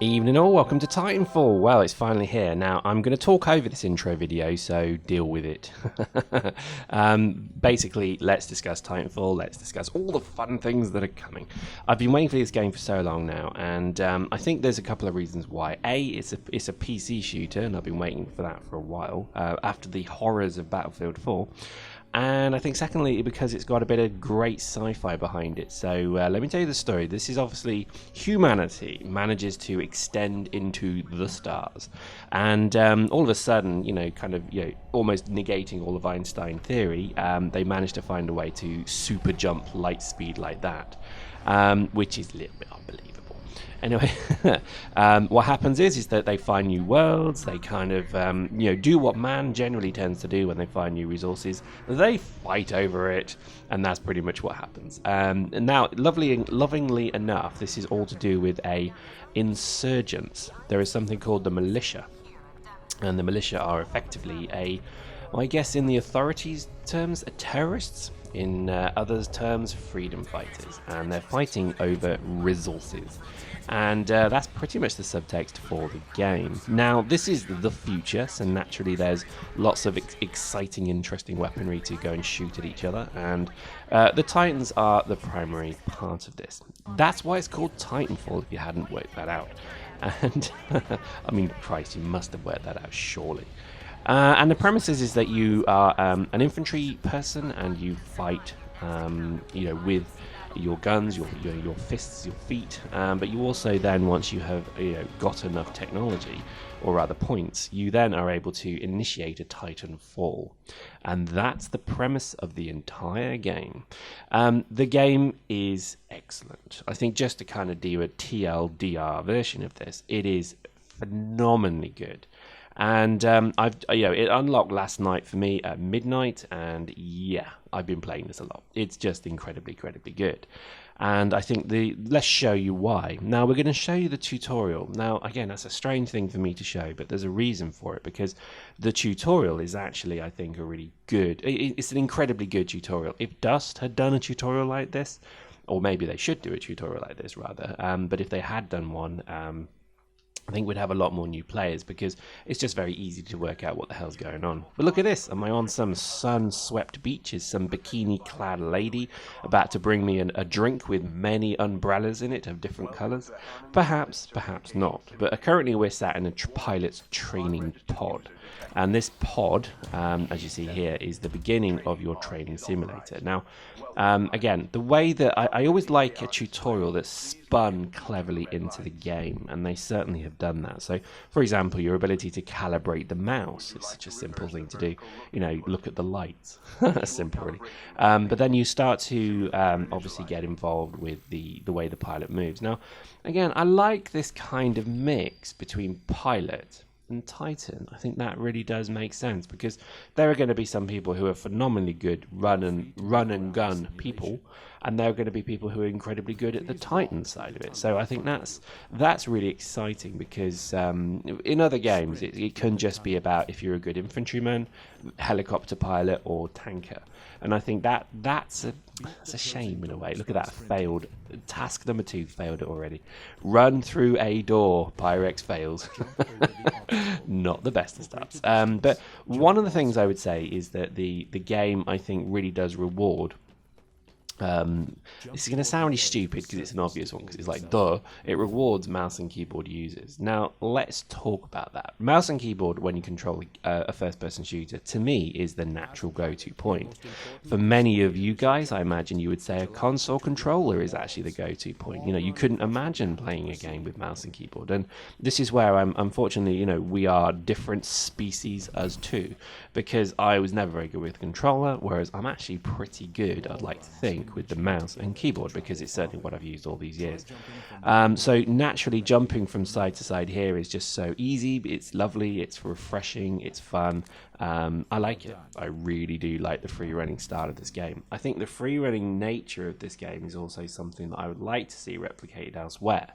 Evening all, welcome to Titanfall. Well, it's finally here. Now, I'm going to talk over this intro video, so deal with it. Basically, let's discuss Titanfall, let's discuss all the fun things that are coming. I've been waiting for this game for so long now, and I think there's a couple of reasons why. A, it's a PC shooter, and I've been waiting for that for a while, after the horrors of Battlefield 4. And I think secondly, because it's got a bit of great sci-fi behind it. So let me tell you the story. This is obviously humanity manages to extend into the stars. And all of a sudden, almost negating all of Einstein theory, they managed to find a way to super jump light speed like that, which is a little bit unbelievable. Anyway, what happens is that they find new worlds. They kind of, do what man generally tends to do when they find new resources. They fight over it, and that's pretty much what happens. And now, lovingly enough, this is all to do with a insurgents. There is something called the militia, and the militia are effectively I guess in the authorities' terms, terrorists. In others' terms, freedom fighters, and they're fighting over resources. And that's pretty much the subtext for the game. Now, this is the future, so naturally there's lots of exciting, interesting weaponry to go and shoot at each other, and the Titans are the primary part of this. That's why it's called Titanfall, if you hadn't worked that out. And, I mean, Christ, you must have worked that out, surely. And the premise is that you are an infantry person, and you fight, with your guns, your fists, your feet. But you also then, once you have got enough technology, or rather points, you then are able to initiate a Titan fall, and that's the premise of the entire game. The game is excellent. I think just to kind of do a TLDR version of this, it is phenomenally good. And it unlocked last night for me at midnight, and yeah, I've been playing this a lot. It's just incredibly good. And I think let's show you why. Now we're going to show you the tutorial. Now again, that's a strange thing for me to show, but there's a reason for it, because the tutorial is actually, I think, a really good. It's an incredibly good tutorial. If Dust had done a tutorial like this, or maybe they should do a tutorial like this rather. But if they had done one, I think we'd have a lot more new players, because it's just very easy to work out what the hell's going on. But look at this. Am I on some sun-swept beaches? Some bikini-clad lady about to bring me a drink with many umbrellas in it of different colours? Perhaps, perhaps not. But currently we're sat in a pilot's training pod. And this pod, as you see here, is the beginning of your training simulator. Now, again, the way that I always like a tutorial that's spun cleverly into the game, and they certainly have done that. So, for example, your ability to calibrate the mouse is such a simple thing to do. Look at the lights. Simple, really. But then you start to obviously get involved with the way the pilot moves. Now, again, I like this kind of mix between pilot and Titan. I think that really does make sense, because there are going to be some people who are phenomenally good run and gun people, and there are going to be people who are incredibly good at the Titan side of it. So I think that's really exciting, because in other games it can just be about if you're a good infantryman, helicopter pilot, or tanker. And I think that's a shame in a way. Look at that, failed. Task number 2 failed it already. Run through a door, Pyrex fails. Not the best of starts. But one of the things I would say is that the game, I think, really does reward. This is going to sound really stupid because it's an obvious one, because it's like, duh, it rewards mouse and keyboard users. Now, let's talk about that. Mouse and keyboard, when you control a first-person shooter, to me, is the natural go-to point. For many of you guys, I imagine you would say a console controller is actually the go-to point. You couldn't imagine playing a game with mouse and keyboard. And this is where unfortunately, we are different species as two, because I was never very good with controller, whereas I'm actually pretty good, I'd like to think, with the mouse and keyboard, because it's certainly what I've used all these years. So naturally, jumping from side to side here is just so easy. It's lovely, it's refreshing, it's fun. I like it. I really do like the free running style of this game. I think the free running nature of this game is also something that I would like to see replicated elsewhere.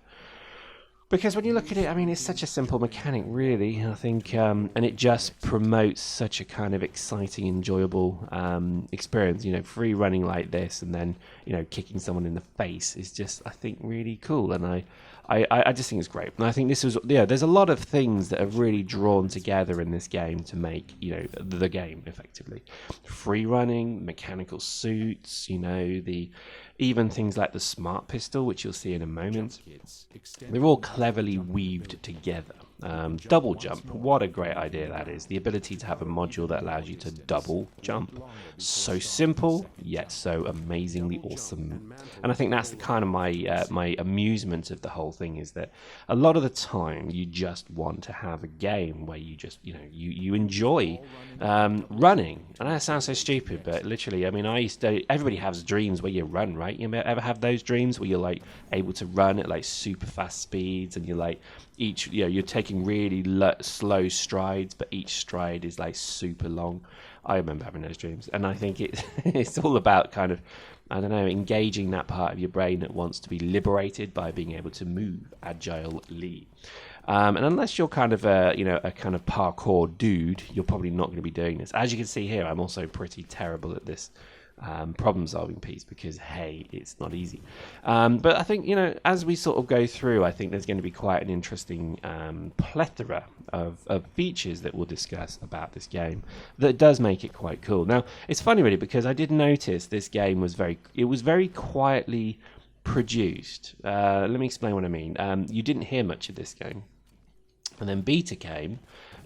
Because when you look at it, I mean, it's such a simple mechanic, really. I think, and it just promotes such a kind of exciting, enjoyable experience. You know, free running like this, and then kicking someone in the face is just, I think, really cool. And I just think it's great. And I think this was, there's a lot of things that have really drawn together in this game to make, the game effectively. Free running, mechanical suits, even things like the smart pistol, which you'll see in a moment. They're all cleverly weaved together. Double jump, what a great idea that is. The ability to have a module that allows you to double jump. So simple, yet so amazingly awesome. And I think that's the kind of my amusement of the whole thing, is that a lot of the time you just want to have a game where you just, you enjoy running. And that sounds so stupid, but literally, I mean, everybody has dreams where you run, right? You ever have those dreams where you're like able to run at like super fast speeds, and you're like, you're taking really slow strides, but each stride is like super long. I remember having those dreams, and I think it's all about kind of, I don't know, engaging that part of your brain that wants to be liberated by being able to move agilely. And unless you're kind of a kind of parkour dude, you're probably not going to be doing this. As you can see here, I'm also pretty terrible at this problem solving piece, because hey, it's not easy. But I think as we sort of go through, I think there's going to be quite an interesting plethora of features that we'll discuss about this game that does make it quite cool. Now it's funny really, because I did notice this game was very quietly produced. Let me explain what I mean. You didn't hear much of this game, and then beta came,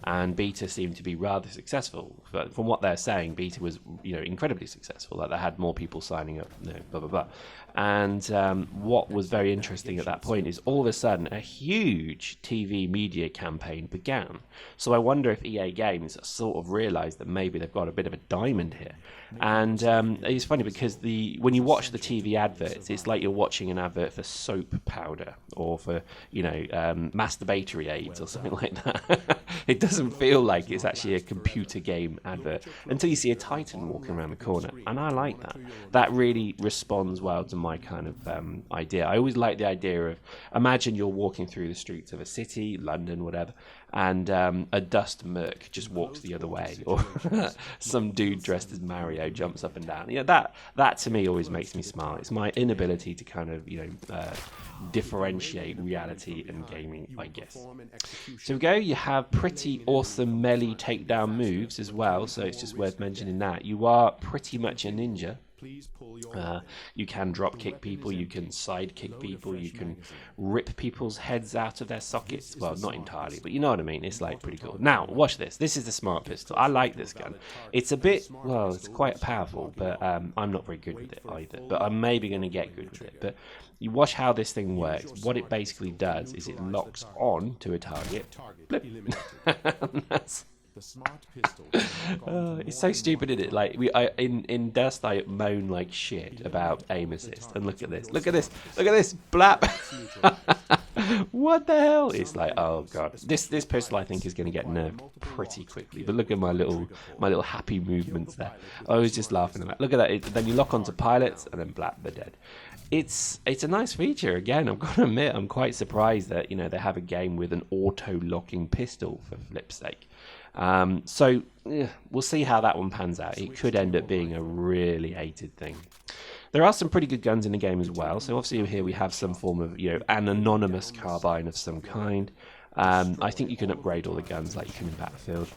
and beta seemed to be rather successful. But from what they're saying, beta was incredibly successful. Like, they had more people signing up, blah blah blah. And what was very interesting at that point is all of a sudden a huge TV media campaign began. So I wonder if EA Games sort of realised that maybe they've got a bit of a diamond here. And it's funny because when you watch the TV adverts, it's like you're watching an advert for soap powder or for masturbatory aids or something like that. It doesn't feel like it's actually a computer game advert until you see a Titan walking around the corner, and I like that. That really responds well to my kind of idea. I always like the idea of, imagine you're walking through the streets of a city, London, whatever, and a dust merc just walks the other way, or some dude dressed as Mario jumps up and down. That to me always makes me smile. It's my inability to kind of differentiate reality and gaming, I guess. So we go. You have pretty awesome melee takedown moves as well, so it's just worth mentioning that. You are pretty much a ninja. You can drop kick people, you can side kick people, you can rip people's heads out of their sockets. Well, not entirely, but you know what I mean. It's like pretty cool. Now, watch this. This is the smart pistol. I like this gun. It's a bit, well, it's quite powerful, but I'm not very good with it either. But I'm maybe going to get good with it. But you watch how this thing works. What it basically does is it locks on to a target. Blip. That's the smart pistol. It's so stupid, isn't it? Like in Dust, I moan like shit about aim assist, and look at this, look at this, look at this, blap. What the hell? It's like, oh god, this pistol I think is going to get nerfed pretty quickly. But look at my little happy movements there. I was just laughing at that. Look at that. Then you lock onto pilots, and then blap, they're dead. It's a nice feature. Again, I've got to admit, I'm quite surprised that they have a game with an auto-locking pistol, for flip's sake. So we'll see how that one pans out. It could end up being a really hated thing. There are some pretty good guns in the game as well. So obviously here we have some form of an anonymous carbine of some kind. I think you can upgrade all the guns like you can in Battlefield.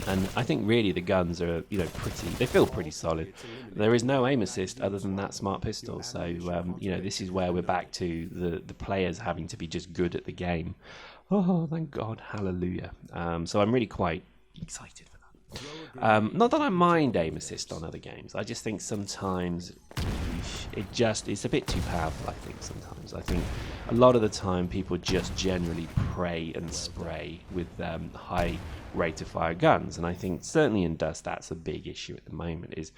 And I think really the guns are they feel pretty solid. There is no aim assist other than that smart pistol, so this is where we're back to the players having to be just good at the game. Oh, thank God, hallelujah. So I'm really quite excited for that. Not that I mind aim assist on other games. I just think sometimes it's a bit too powerful. I think a lot of the time people just generally pray and spray with high rate of fire guns, and I think certainly in Dust that's a big issue at the moment. Is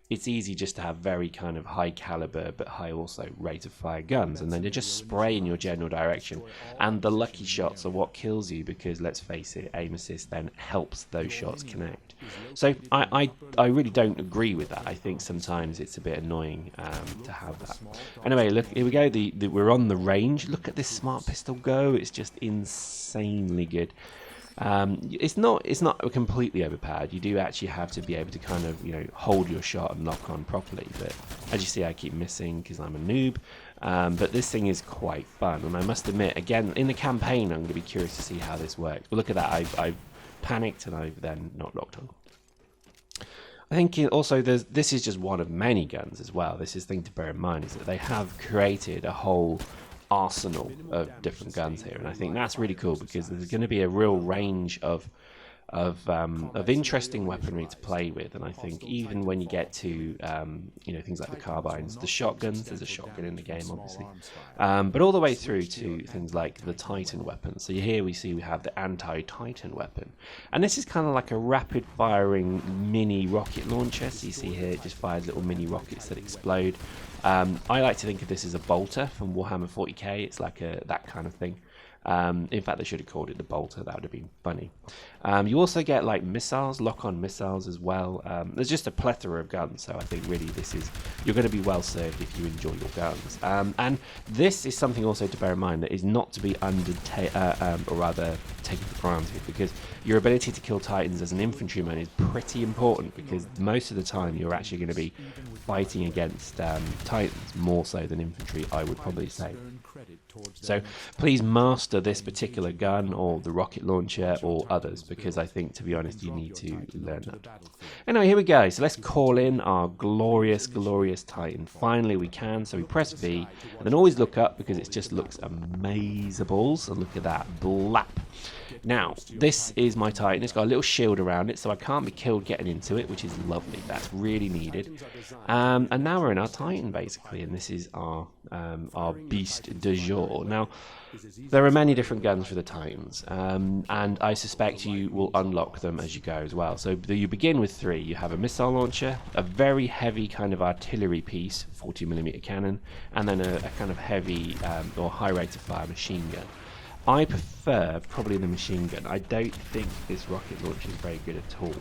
it's easy just to have very kind of high caliber but high also rate of fire guns, and then they just spray in your general direction, and the lucky shots are what kills you, because let's face it, aim assist then helps those shots connect. So I really don't agree with that. I think sometimes it's a bit annoying to have that. Anyway, look, here we go. We're on the range. Look at this smart pistol go. It's just insanely good. It's not completely overpowered. You do actually have to be able to kind of, you know, hold your shot and lock on properly. But as you see, I keep missing because I'm a noob. But this thing is quite fun, and I must admit, again, in the campaign, I'm going to be curious to see how this works. But look at that. I've panicked and I've then not locked on. I think also this is just one of many guns as well. This is the thing to bear in mind, is that they have created a whole arsenal of different guns here, and I think that's really cool, because there's going to be a real range of interesting weaponry to play with. And I think even when you get to you know, things like the carbines, the shotguns, there's a shotgun in the game obviously, but all the way through to things like the Titan weapons. So here we have the anti-Titan weapon, and this is kind of like a rapid firing mini rocket launcher. So you see here it just fires little mini rockets that explode. I like to think of this as a bolter from Warhammer 40k. It's like that kind of thing. In fact, they should have called it the bolter. That would have been funny. You also get like missiles, lock-on missiles as well. There's just a plethora of guns, so I think really you're going to be well served if you enjoy your guns. And this is something also to bear in mind, that is not to be taken for granted, because your ability to kill Titans as an infantryman is pretty important, because most of the time you're actually going to be fighting against Titans more so than infantry, I would probably say. So please master this particular gun, or the rocket launcher, or others, because I think, to be honest, you need to learn that. Anyway, here we go. So let's call in our glorious Titan. Finally we can. So we press V, and then always look up, because it just looks amazable. So look at that, blap. Now, this is my Titan. It's got a little shield around it, so I can't be killed getting into it, which is lovely. That's really needed. And now we're in our Titan, basically, and this is our beast du jour. Now, there are many different guns for the Titans, and I suspect you will unlock them as you go as well. So you begin with 3. You have a missile launcher, a very heavy kind of artillery piece, 40mm cannon, and then a kind of heavy or high rate of fire machine gun. I prefer probably the machine gun. I don't think this rocket launcher is very good at all.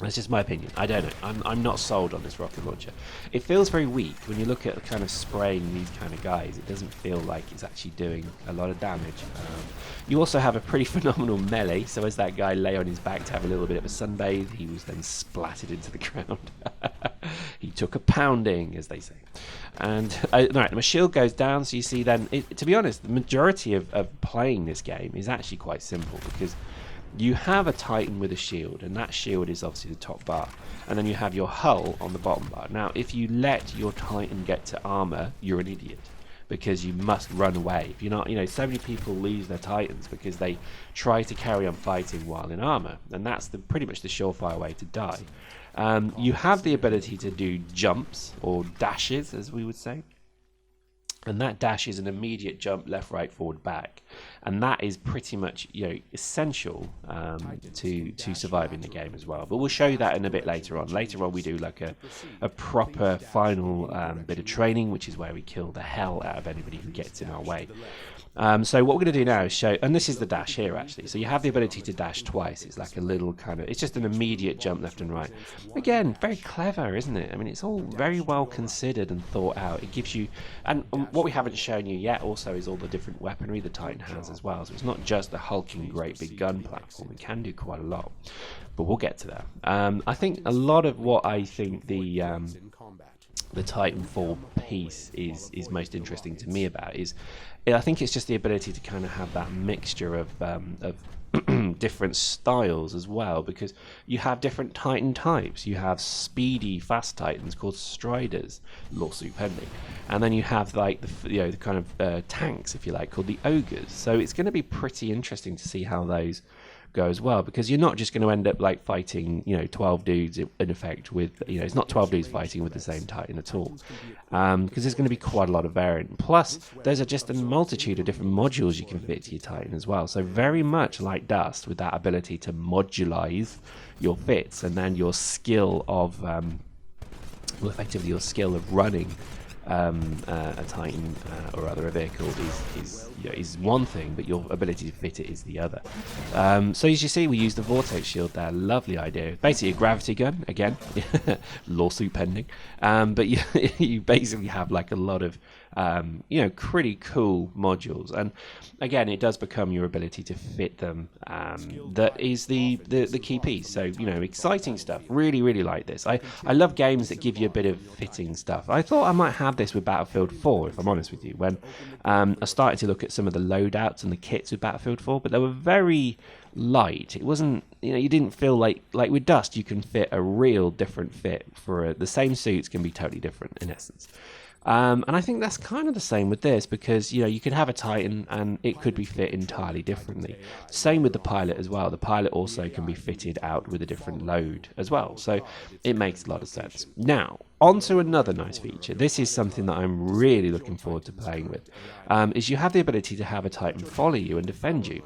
That's just my opinion. I don't know. I'm not sold on this rocket launcher. It feels very weak. When you look at kind of spraying these kind of guys, it doesn't feel like it's actually doing a lot of damage. You also have a pretty phenomenal melee. So as that guy lay on his back to have a little bit of a sunbathe, he was then splattered into the ground. He took a pounding, as they say. And right, my shield goes down, so you see then, to be honest, the majority of playing this game is actually quite simple, because you have a Titan with a shield, and that shield is obviously the top bar, and then you have your hull on the bottom bar. Now, if you let your Titan get to armor, you're an idiot, because you must run away. If you're not, you know, so many people lose their Titans because they try to carry on fighting while in armor, and that's pretty much the surefire way to die. You have the ability to do jumps, or dashes as we would say, and that dash is an immediate jump left, right, forward, back, and that is pretty much, you know, essential to survive in the game as well. But we'll show you that in a bit later on. Later on we do like a proper final bit of training, which is where we kill the hell out of anybody who gets in our way. So what we're going to do now is show, and this is the dash here actually, so you have the ability to dash twice. It's like a little kind of, it's just an immediate jump left and right. Again, very clever, isn't it? I mean, it's all very well considered and thought out. It gives you, and what we haven't shown you yet also is all the different weaponry the Titan has as well. So it's not just the hulking great big gun platform. It can do quite a lot, but we'll get to that. I think a lot of what I think the Titanfall piece is most interesting to me about is, I think it's just the ability to kind of have that mixture of different styles as well, because you have different Titan types. You have speedy, fast Titans called Striders, lawsuit pending, and then you have like the kind of tanks, if you like, called the Ogres. So it's going to be pretty interesting to see how those go as well, because you're not just going to end up like fighting 12 dudes in effect with it's not 12 dudes fighting with the same Titan at all, because there's going to be quite a lot of variant. Plus there's just a multitude of different modules you can fit to your Titan as well, so very much like Dust, with that ability to modularize your fits, and then your skill of effectively your skill of running a Titan or rather a vehicle is one thing, but your ability to fit it is the other. So as you see, we use the vortex shield there. Lovely idea. Basically a gravity gun again. Lawsuit pending. But you basically have like a lot of pretty cool modules, and again it does become your ability to fit them that is the key piece. So exciting stuff. Really like this. I love games that give you a bit of fitting stuff. I thought I might have this with Battlefield 4, if I'm honest with you, when I started to look at some of the loadouts and the kits with Battlefield 4, but they were very light. It wasn't, you didn't feel like with Dust you can fit a real different fit for the same suits can be totally different in essence. And I think that's kind of the same with this, because you could have a Titan and it could be fit entirely differently. Same with the pilot as well. The pilot also can be fitted out with a different load as well, so it makes a lot of sense. Now on to another nice feature. This is something that I'm really looking forward to playing with, is you have the ability to have a Titan follow you and defend you.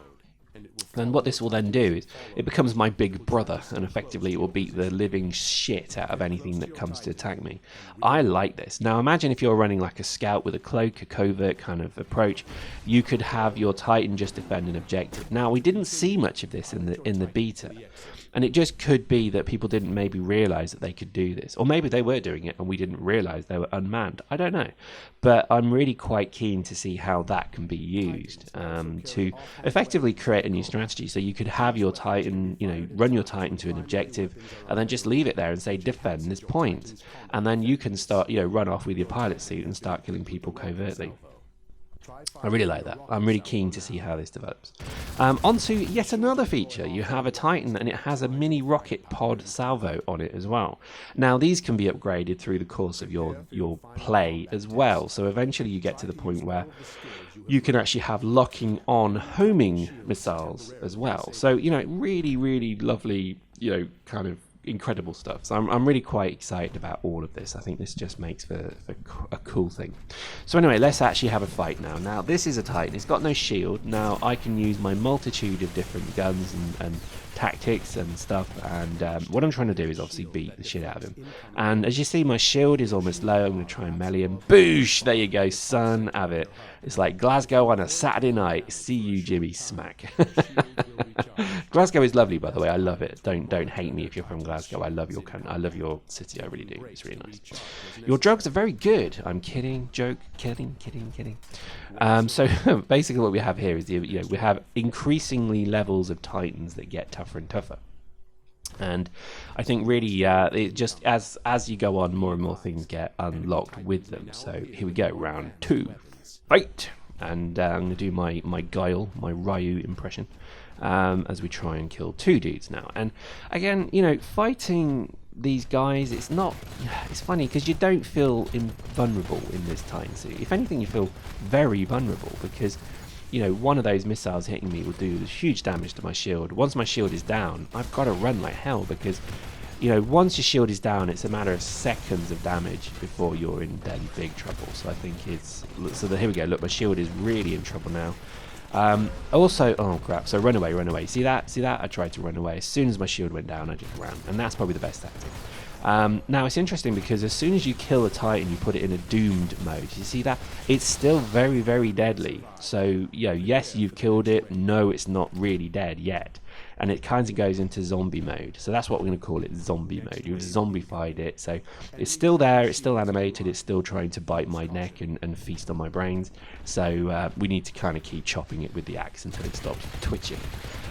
And what this will then do is it becomes my big brother, and effectively it will beat the living shit out of anything that comes to attack me. I like this. Now imagine if you're running like a scout with a cloak, a covert kind of approach, you could have your Titan just defend an objective. Now we didn't see much of this in the beta, and it just could be that people didn't maybe realize that they could do this, or maybe they were doing it and we didn't realize they were unmanned. I don't know, but I'm really quite keen to see how that can be used to effectively create a new strategy. So you could have your Titan, run your Titan to an objective and then just leave it there and say defend this point, and then you can start run off with your pilot suit and start killing people covertly. I really like that. I'm really keen to see how this develops. Onto yet another feature. You have a Titan and it has a mini rocket pod salvo on it as well. Now these can be upgraded through the course of your play as well. So eventually you get to the point where you can actually have locking on homing missiles as well. So really lovely, kind of incredible stuff. So I'm really quite excited about all of this. I think this just makes for a cool thing. So anyway, let's actually have a fight now. Now this is a Titan. It's got no shield. Now I can use my multitude of different guns and tactics and stuff, and what I'm trying to do is obviously beat the shit out of him. And as you see, my shield is almost low. I'm going to try and melee him. Boosh! There you go, son. Have it. It's like Glasgow on a Saturday night. See you, Jimmy. Smack. Glasgow is lovely, by the way. I love it. Don't hate me if you're from Glasgow. I love your country. I love your city. I really do. It's really nice. Your jokes are very good. I'm kidding. Joke. Kidding. So basically what we have here is we have increasingly levels of Titans that get tougher and tougher. And I think really it just as you go on, more and more things get unlocked with them. So here we go, round 2, fight. And I'm going to do my Guile, my Ryu impression, as we try and kill 2 dudes now. And again, fighting these guys, it's funny because you don't feel vulnerable in this Titan suit. If anything, you feel very vulnerable because one of those missiles hitting me will do huge damage to my shield. Once my shield is down, I've got to run like hell because once your shield is down, it's a matter of seconds of damage before you're in then big trouble. So I think here we go. Look, my shield is really in trouble now. Also, oh crap, so run away. See that? I tried to run away. As soon as my shield went down, I just ran, and that's probably the best tactic. Now it's interesting because as soon as you kill a Titan, you put it in a doomed mode. You see that? It's still very, very deadly. So, yes, you've killed it. No, it's not really dead yet. And it kind of goes into zombie mode. So that's what we're going to call it, zombie mode. You've zombified it. So it's still there. It's still animated. It's still trying to bite my neck and feast on my brains. So we need to kind of keep chopping it with the axe until it stops twitching.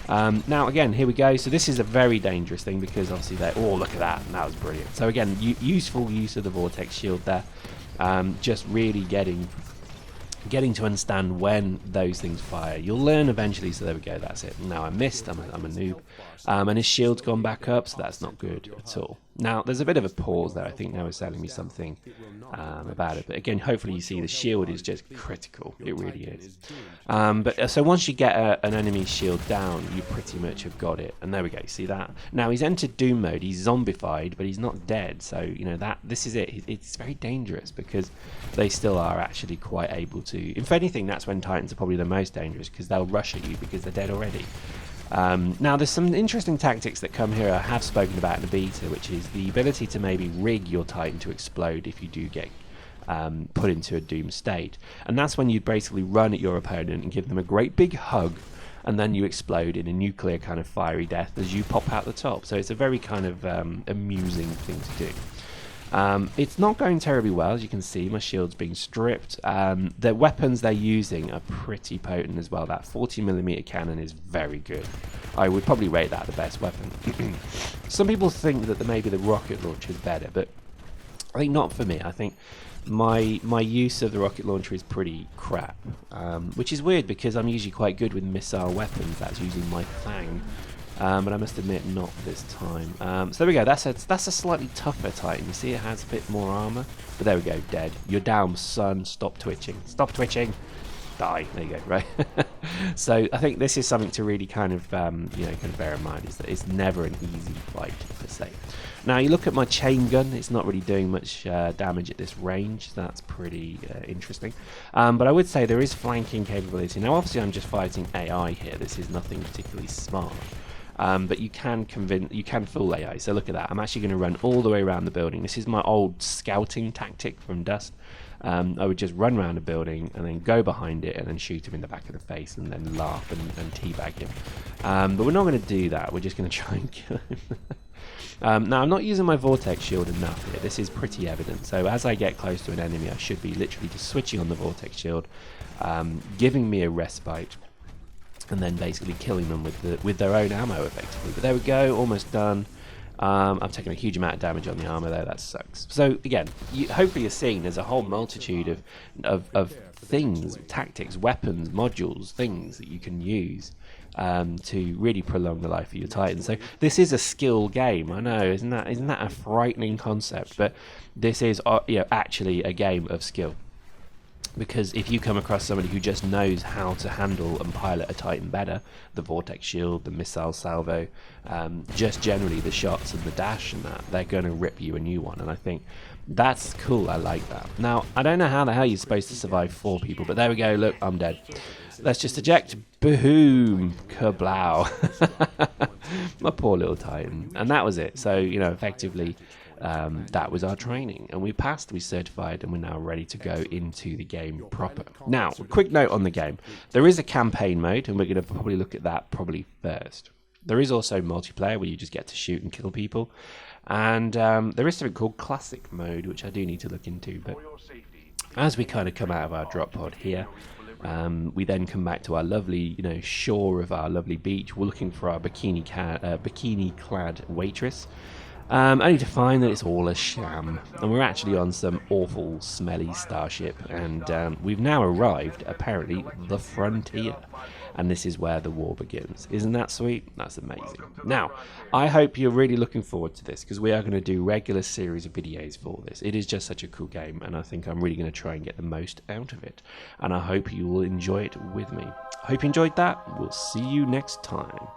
Now again, here we go. So this is a very dangerous thing because obviously look at that. That was brilliant. So again, useful use of the vortex shield there. Just really getting to understand when those things fire. You'll learn eventually, so there we go, that's it. Now I missed, I'm a noob. And his shield's gone back up, so that's not good at all. Now, there's a bit of a pause there. I think now it's telling me something about it. But again, hopefully you see the shield is just critical. It really is. So once you get an enemy shield down, you pretty much have got it. And there we go. See that? Now, he's entered Doom mode. He's zombified, but he's not dead. So, you know, this is it. It's very dangerous because they still are actually quite able to... If anything, that's when Titans are probably the most dangerous because they'll rush at you because they're dead already. Now, there's some interesting tactics that come here I have spoken about in the beta, which is the ability to maybe rig your Titan to explode if you do get put into a doom state. And that's when you basically run at your opponent and give them a great big hug, and then you explode in a nuclear kind of fiery death as you pop out the top. So it's a very kind of amusing thing to do. It's not going terribly well, as you can see. My shield's being stripped. The weapons they're using are pretty potent as well. That 40mm cannon is very good. I would probably rate that the best weapon. Some people think that maybe the rocket launcher is better, but I think not for me. I think my use of the rocket launcher is pretty crap, which is weird because I'm usually quite good with missile weapons. That's usually my thing. But I must admit, not this time. So there we go. That's a slightly tougher Titan. You see, it has a bit more armor. But there we go. Dead. You're down, son. Stop twitching. Stop twitching. Die. There you go. Right. So I think this is something to really kind of kind of bear in mind, is that it's never an easy fight per se. Now you look at my chain gun. It's not really doing much damage at this range. So that's pretty interesting. But I would say there is flanking capability. Now obviously I'm just fighting AI here. This is nothing particularly smart. But you can fool AI. So look at that. I'm actually going to run all the way around the building. This is my old scouting tactic from Dust. I would just run around a building and then go behind it and then shoot him in the back of the face and then laugh and teabag him. But we're not going to do that. We're just going to try and kill him. Now, I'm not using my vortex shield enough here. This is pretty evident. So as I get close to an enemy, I should be literally just switching on the vortex shield, giving me a respite, and then basically killing them with their own ammo, effectively. But there we go, almost done. I've taken a huge amount of damage on the armor there. That sucks. So again, hopefully you're seeing there's a whole multitude of things, tactics, weapons, modules, things that you can use to really prolong the life of your Titan. So this is a skill game. I know, isn't that a frightening concept? But this is actually a game of skill. Because if you come across somebody who just knows how to handle and pilot a Titan better, the vortex shield, the missile salvo, just generally the shots and the dash and that, they're going to rip you a new one. And I think that's cool. I like that. Now, I don't know how the hell you're supposed to survive 4 people, but there we go. Look, I'm dead. Let's just eject. Boom. Kablow. My poor little Titan. And that was it. So, effectively... that was our training, and we passed, we certified, and we're now ready to go into the game proper. Now, a quick note on the game. There is a campaign mode, and we're going to probably look at that first. There is also multiplayer, where you just get to shoot and kill people. And there is something called classic mode, which I do need to look into. But as we kind of come out of our drop pod here, we then come back to our lovely, shore of our lovely beach. We're looking for our bikini-clad waitress. Only to find that it's all a sham, and we're actually on some awful, smelly starship, and we've now arrived, apparently, the frontier, and this is where the war begins. Isn't that sweet? That's amazing. Now, I hope you're really looking forward to this, because we are going to do regular series of videos for this. It is just such a cool game, and I think I'm really going to try and get the most out of it, and I hope you will enjoy it with me. Hope you enjoyed that. We'll see you next time.